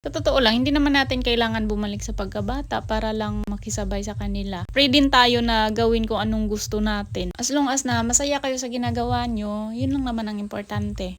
Sa totoo lang, hindi naman natin kailangan bumalik sa pagkabata para lang makisabay sa kanila. Free din tayo na gawin kung anong gusto natin. As long as na masaya kayo sa ginagawa nyo, yun lang naman ang importante.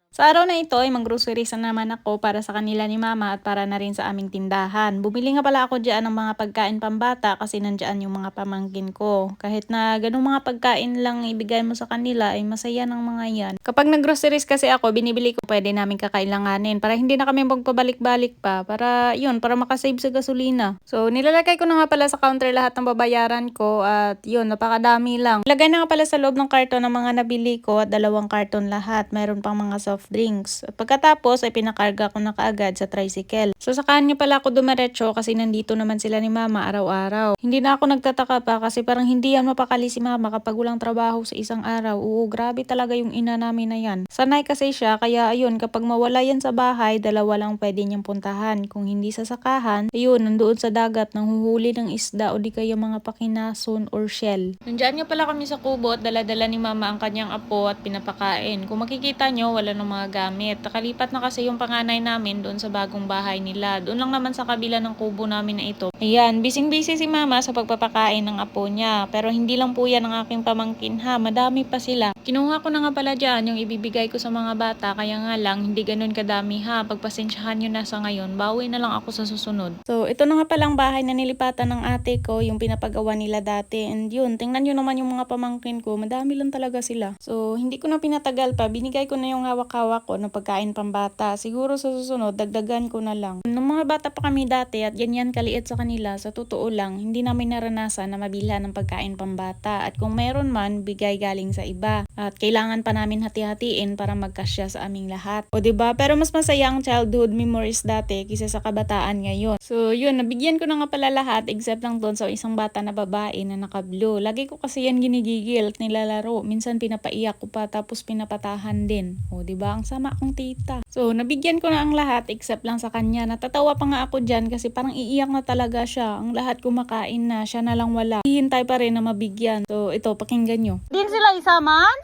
Sa araw na ito ay mag-groceries na naman ako para sa kanila ni mama at para na rin sa aming tindahan. Bumili nga pala ako dyan ng mga pagkain pambata kasi nandyan yung mga pamangkin ko. Kahit na ganung mga pagkain lang ibigay mo sa kanila ay masaya ng mga yan. Kapag nag-groceries kasi ako, binibili ko pwede namin kakailanganin para hindi na kami magpabalik-balik pa. Para yun, para makasave sa gasolina. So nilalagay ko na nga pala sa counter lahat ng babayaran ko at yun, napakadami lang. Ilagay na nga pala sa loob ng karton ng mga nabili ko at 2 karton lahat. Mayroon pang mga soft drinks. At pagkatapos ay pinakarga ko na kaagad sa tricycle. So sa kanya pala ako dumiretso kasi nandito naman sila ni mama araw-araw. Hindi na ako nagtataka pa kasi parang hindi yan mapakali si mama kapag walang trabaho sa isang araw. Oo, grabe talaga yung ina namin na yan. Sanay kasi siya kaya ayun kapag mawala yan sa bahay, 2 lang pwede niyang puntahan. Kung hindi sa sakahan, ayun nandoon sa dagat nanghuhuli ng isda o di kaya mga pakinason or shell. Nandiyan nga pala kami sa kubo at dala-dala ni mama ang kanyang apo at pinapakain. Kung makikita nyo, wala ng mga gamit. Nakalipat na kasi yung panganay namin doon sa bagong bahay nila. Doon lang naman sa kabila ng kubo namin na ito. Ayan, bising-busy si mama sa pagpapakain ng apo niya. Pero hindi lang po yan ang aking pamangkin ha. Madami pa sila. Kinuha ko na nga pala dyan yung ibibigay ko sa mga bata. Kaya nga lang, hindi ganun kadami ha. Pagpasensyahan nyo na sa ngayon. Bawi na lang ako sa susunod. So, ito na nga palang bahay na nilipatan ng ate ko. Yung pinapagawa nila dati. And yun, tingnan nyo naman yung mga pamangkin ko. Madami lang talaga sila. So, hindi ko na pinatagal pa. Binigay ko na yung hawak-hawak ko na pagkain pambata. Siguro sa susunod, dagdagan ko na lang. Nung mga bata pa kami dati at ganyan kaliit sa kanila, sa totoo lang, hindi namin naranasan na mabilhan ng pagkain pambata. At kung meron man, bigay galing sa iba. At kailangan pa namin hati-hatiin para magkasya sa aming lahat. O diba? Pero mas masaya ang childhood memories dati kaysa sa kabataan ngayon. So yun, nabigyan ko na nga pala lahat except lang doon sa isang bata na babae na naka-blue. Lagi ko kasi yan ginigigil at nilalaro. Minsan pinapaiyak ko pa tapos pinapatahan din. O diba? Ang sama akong tita. So nabigyan ko na ang lahat except lang sa kanya. Natatawa pa nga ako dyan kasi parang iiyak na talaga siya. Ang lahat kumakain na, siya na lang wala. Hihintay pa rin na mabigyan. So ito, pakinggan nyo. Din sila isaman?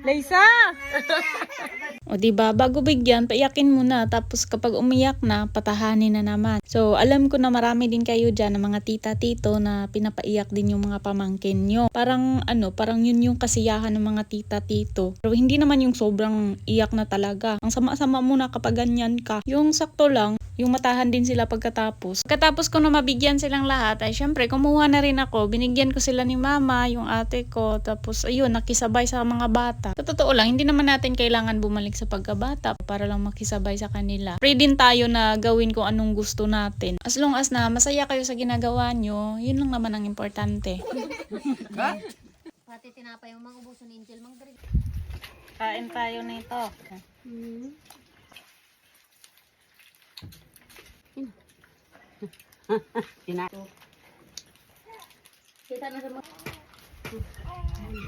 Laysa! O diba, bago bigyan, paiyakin muna. Tapos kapag umiyak na, patahanin na naman. So alam ko na marami din kayo dyan ng mga tita-tito na pinapaiyak din yung mga pamangkin nyo. Parang parang yun yung kasiyahan ng mga tita-tito. Pero hindi naman yung sobrang iyak na talaga. Ang sama-sama muna kapag ganyan ka. Yung sakto lang, yung matahan din sila pagkatapos. Pagkatapos ko na mabigyan silang lahat, ay syempre kumuha na rin ako. Binigyan ko sila ni mama, yung ate ko. Tapos ayun, nakisabay sa mga bata. Sa totoo lang, hindi naman natin kailangan bumalik sa pagkabata para lang makisabay sa kanila. Free din tayo na gawin kung anong gusto natin. As long as na masaya kayo sa ginagawa nyo, yun lang naman ang importante. Pati tinapay yung mga ubuso ni Angel mang dari. Kain tayo nito. Kita na sa mga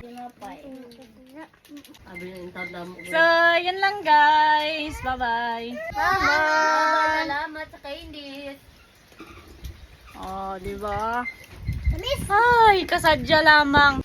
tinapay. So, yun lang guys. Bye-bye. Bye! Salamat sa kaindis. Oh, di ba? Ay, kasadya lamang.